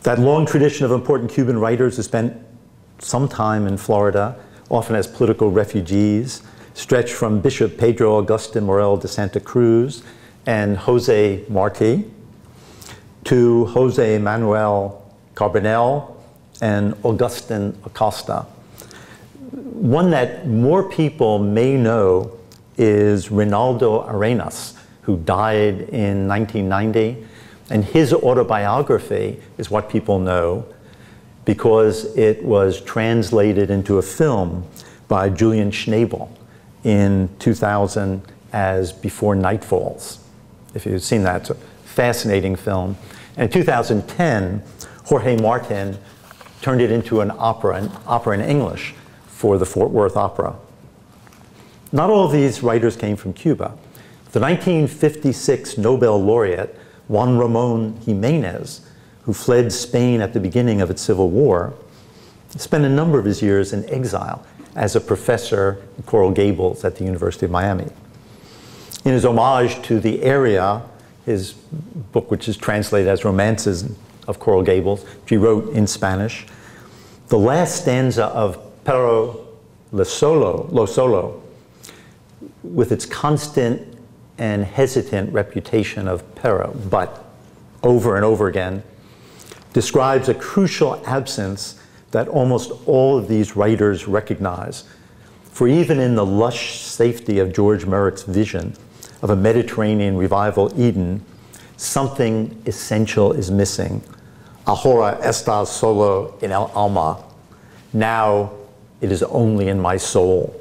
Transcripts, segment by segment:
That long tradition of important Cuban writers who spent some time in Florida, often as political refugees, stretched from Bishop Pedro Agustin Morel de Santa Cruz and Jose Marti to Jose Manuel Carbonell and Augustin Acosta. One that more people may know is Rinaldo Arenas, who died in 1990. And his autobiography is what people know because it was translated into a film by Julian Schnabel in 2000 as Before Night Falls. If you've seen that, it's a fascinating film. And in 2010, Jorge Martin turned it into an opera in English for the Fort Worth Opera. Not all of these writers came from Cuba. The 1956 Nobel laureate, Juan Ramon Jimenez, who fled Spain at the beginning of its civil war, spent a number of his years in exile as a professor in Coral Gables at the University of Miami. In his homage to the area, his book, which is translated as Romances of Coral Gables, which he wrote in Spanish, the last stanza of Pero Lo Solo, with its constant and hesitant reputation of pero, but, over and over again, describes a crucial absence that almost all of these writers recognize. For even in the lush safety of George Merrick's vision of a Mediterranean revival Eden, something essential is missing. Ahora estás solo en el alma. Now it is only in my soul.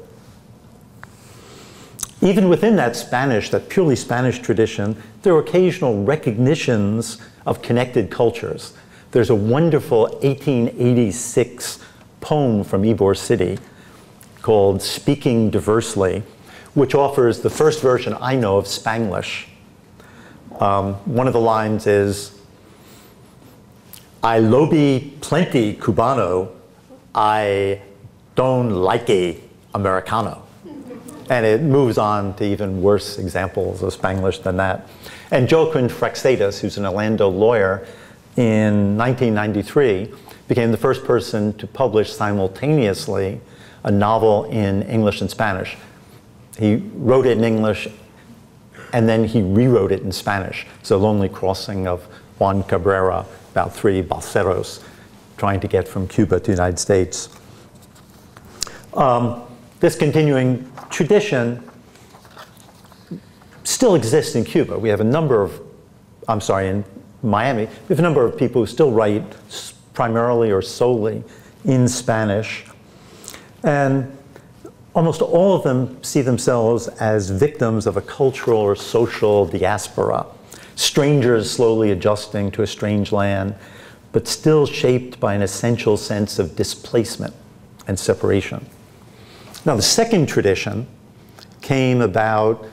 Even within that Spanish, that purely Spanish tradition, there are occasional recognitions of connected cultures. There's a wonderful 1886 poem from Ybor City called Speaking Diversely, which offers the first version I know of Spanglish. One of the lines is, I lobby plenty Cubano, I don't like a Americano. And it moves on to even worse examples of Spanglish than that. And Joaquin Freixedas, who's an Orlando lawyer, in 1993 became the first person to publish simultaneously a novel in English and Spanish. He wrote it in English and then he rewrote it in Spanish. So Lonely Crossing of Juan Cabrera, about three balseros trying to get from Cuba to the United States. This continuing tradition still exists in Cuba. We have a number of, in Miami, we have a number of people who still write primarily or solely in Spanish. And almost all of them see themselves as victims of a cultural or social diaspora, strangers slowly adjusting to a strange land, but still shaped by an essential sense of displacement and separation. Now, the second tradition came about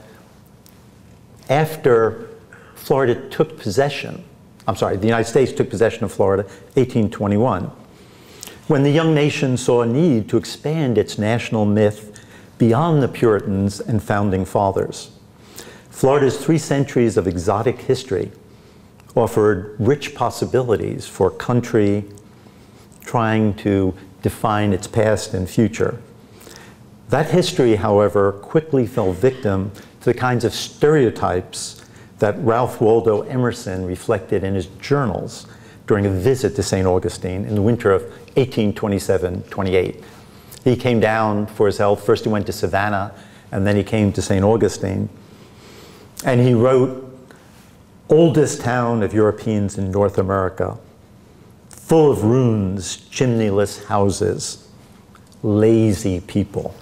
after Florida took possession, the United States took possession of Florida, 1821, when the young nation saw a need to expand its national myth beyond the Puritans and Founding Fathers. Florida's 3 centuries of exotic history offered rich possibilities for a country trying to define its past and future. That history, however, quickly fell victim to the kinds of stereotypes that Ralph Waldo Emerson reflected in his journals during a visit to St. Augustine in the winter of 1827-28. He came down for his health. First he went to Savannah, and then he came to St. Augustine. And he wrote, "Oldest town of Europeans in North America, full of ruins, chimneyless houses, lazy people,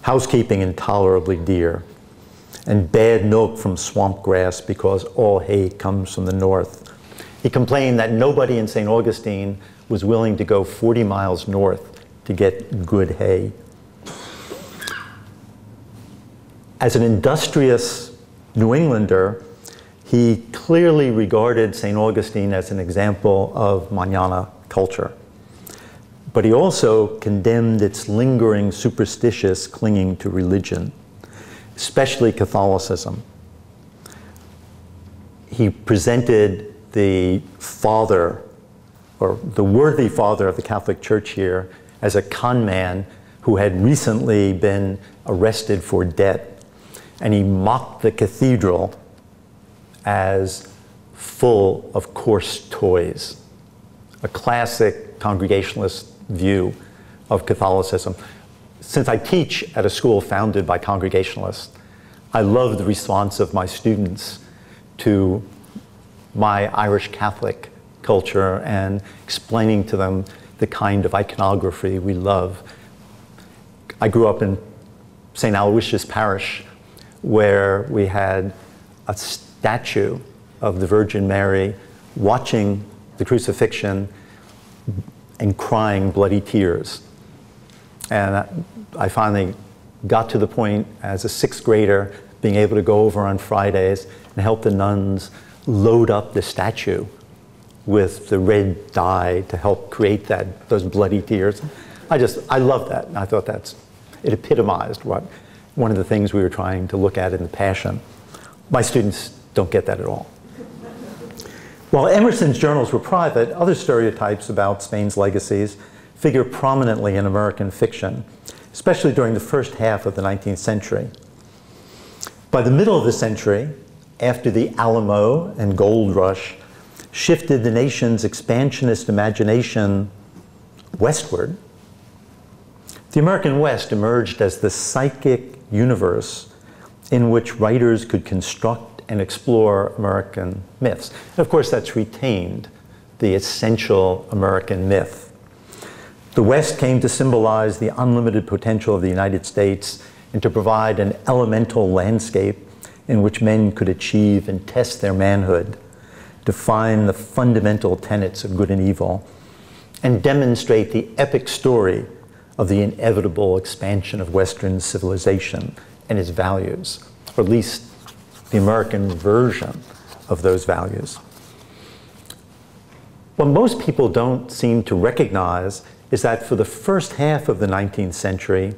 housekeeping intolerably dear, and bad milk from swamp grass because all hay comes from the north." He complained that nobody in St. Augustine was willing to go 40 miles north to get good hay. As an industrious New Englander, he clearly regarded St. Augustine as an example of mañana culture. But he also condemned its lingering superstitious clinging to religion, especially Catholicism. He presented the father or the worthy father of the Catholic Church here, as a con man who had recently been arrested for debt. And he mocked the cathedral as full of coarse toys, a classic Congregationalist view of Catholicism. Since I teach at a school founded by Congregationalists, I love the response of my students to my Irish Catholic culture and explaining to them the kind of iconography we love. I grew up in St. Aloysius Parish, where we had a statue of the Virgin Mary watching the crucifixion and crying bloody tears. And I finally got to the point as a sixth grader being able to go over on Fridays and help the nuns load up the statue with the red dye to help create those bloody tears. I love that. And I thought it epitomized one of the things we were trying to look at in the Passion. My students don't get that at all. While Emerson's journals were private, other stereotypes about Spain's legacies figure prominently in American fiction, especially during the first half of the 19th century. By the middle of the century, after the Alamo and gold rush shifted the nation's expansionist imagination westward, the American West emerged as the psychic universe in which writers could construct and explore American myths. And of course, that's retained the essential American myth. The West came to symbolize the unlimited potential of the United States and to provide an elemental landscape in which men could achieve and test their manhood, define the fundamental tenets of good and evil, and demonstrate the epic story of the inevitable expansion of Western civilization and its values, or at least the American version of those values. What most people don't seem to recognize is that for the first half of the 19th century,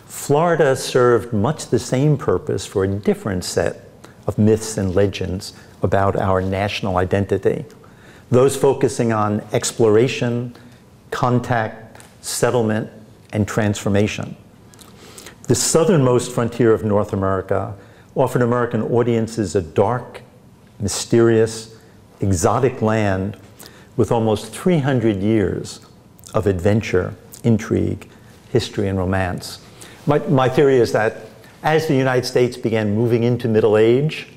Florida served much the same purpose for a different set of myths and legends about our national identity, those focusing on exploration, contact, settlement, and transformation. The southernmost frontier of North America offered American audiences a dark, mysterious, exotic land with almost 300 years of adventure, intrigue, history, and romance. My theory is that as the United States began moving into middle age,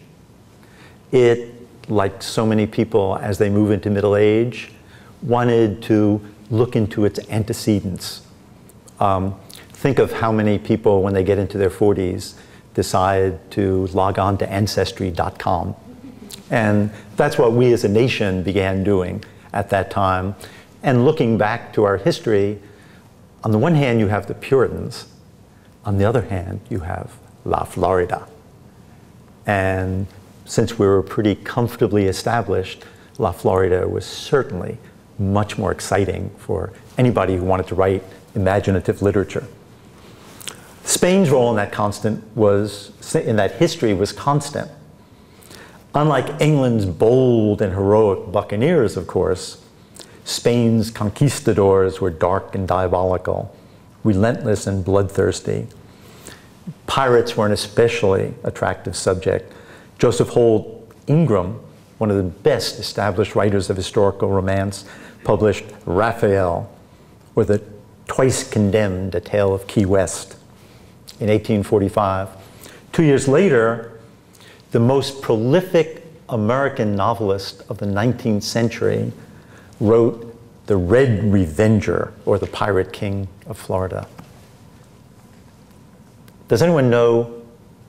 it, like so many people as they move into middle age, wanted to look into its antecedents. Think of how many people, when they get into their 40s, decide to log on to Ancestry.com. And that's what we as a nation began doing at that time. And looking back to our history, on the one hand, you have the Puritans. On the other hand, you have La Florida. And since we were pretty comfortably established, La Florida was certainly much more exciting for anybody who wanted to write imaginative literature. Spain's role in that history was constant. Unlike England's bold and heroic buccaneers, of course, Spain's conquistadors were dark and diabolical, relentless and bloodthirsty. Pirates were an especially attractive subject. Joseph Holt Ingram, one of the best established writers of historical romance, published Raphael, or the twice condemned A Tale of Key West in 1845. 2 years later, the most prolific American novelist of the 19th century wrote The Red Revenger, or The Pirate King of Florida. Does anyone know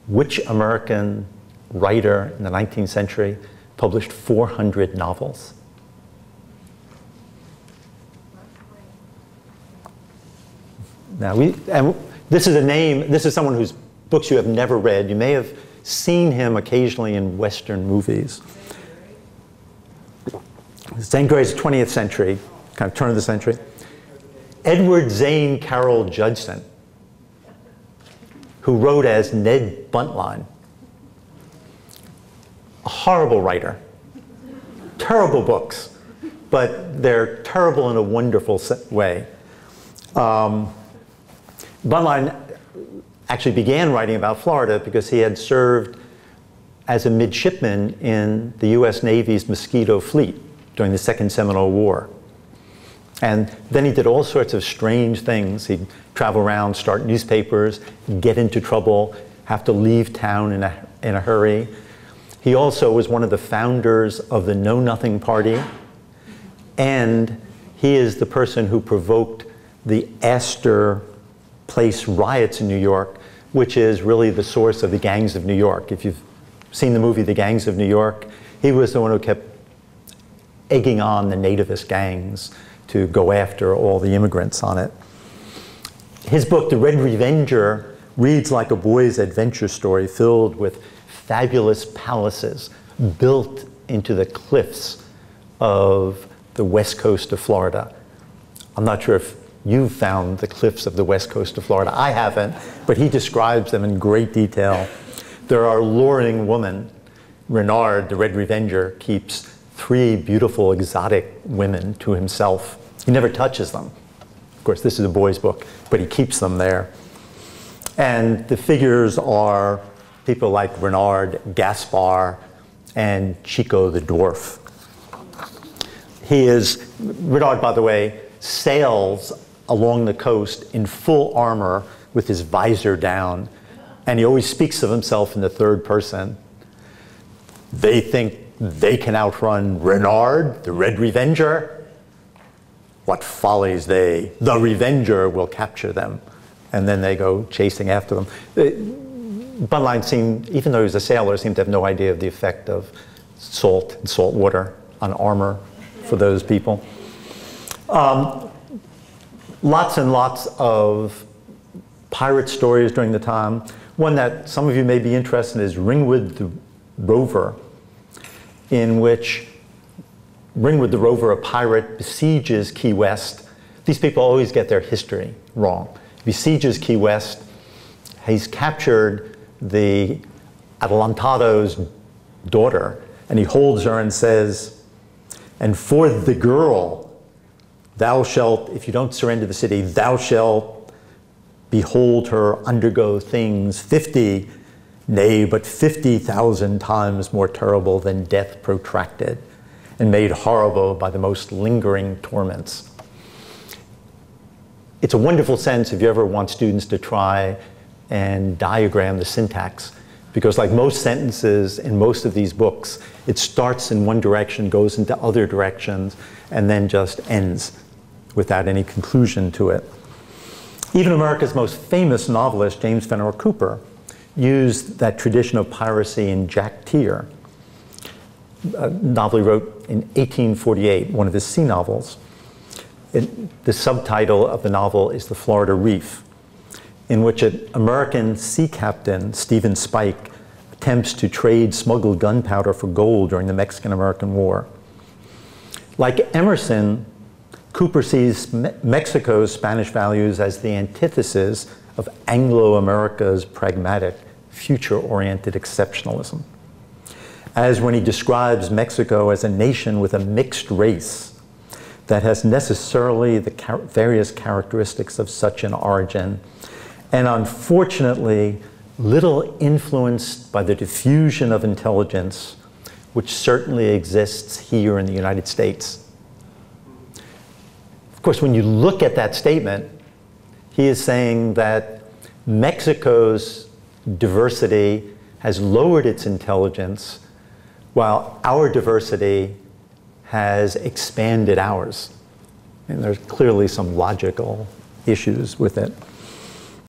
which American writer in the 19th century published 400 novels? Now, this is a name, this is someone whose books you have never read. You may have seen him occasionally in Western movies. Zane Grey's 20th century, kind of turn of the century. Edward Zane Carroll Judson, who wrote as Ned Buntline. A horrible writer, terrible books, but they're terrible in a wonderful way. Bunline actually began writing about Florida because he had served as a midshipman in the US Navy's Mosquito Fleet during the Second Seminole War. And then he did all sorts of strange things. He'd travel around, start newspapers, get into trouble, have to leave town in a hurry. He also was one of the founders of the Know Nothing Party, and he is the person who provoked the Astor Place riots in New York, which is really the source of the Gangs of New York. If you've seen the movie The Gangs of New York, he was the one who kept egging on the nativist gangs to go after all the immigrants on it. His book, The Red Revenger, reads like a boy's adventure story filled with fabulous palaces built into the cliffs of the west coast of Florida. I'm not sure if you've found the cliffs of the west coast of Florida. I haven't, but he describes them in great detail. There are luring women. Renard, the Red Revenger, keeps 3 beautiful exotic women to himself. He never touches them. Of course, this is a boy's book, but he keeps them there. And the figures are people like Renard, Gaspar, and Chico the Dwarf. Renard, by the way, sails along the coast in full armor with his visor down, and he always speaks of himself in the third person. They think they can outrun Renard, the Red Revenger. What follies they! The Revenger will capture them. And then they go chasing after them. Bunline seemed, even though he was a sailor, seemed to have no idea of the effect of salt and salt water on armor for those people. Lots and lots of pirate stories during the time. One that some of you may be interested in is Ringwood the Rover, in which Ringwood the Rover, a pirate, besieges Key West. These people always get their history wrong. Besieges Key West. He's captured the Atalantado's daughter, and he holds her and says, "And for the girl, thou shalt, if you don't surrender the city, thou shalt behold her undergo things 50, nay, but 50,000 times more terrible than death protracted, and made horrible by the most lingering torments." It's a wonderful sentence if you ever want students to try and diagram the syntax, because like most sentences in most of these books, it starts in one direction, goes into other directions, and then just ends without any conclusion to it. Even America's most famous novelist, James Fenimore Cooper, used that tradition of piracy in Jack Tear, a novel he wrote in 1848, one of his sea novels. The subtitle of the novel is The Florida Reef, in which an American sea captain, Stephen Spike, attempts to trade smuggled gunpowder for gold during the Mexican-American War. Like Emerson, Cooper sees Mexico's Spanish values as the antithesis of Anglo-America's pragmatic, future-oriented exceptionalism. As when he describes Mexico as a nation with a mixed race that has necessarily the various characteristics of such an origin, and unfortunately, little influenced by the diffusion of intelligence, which certainly exists here in the United States. Of course, when you look at that statement, he is saying that Mexico's diversity has lowered its intelligence, while our diversity has expanded ours. And there's clearly some logical issues with it.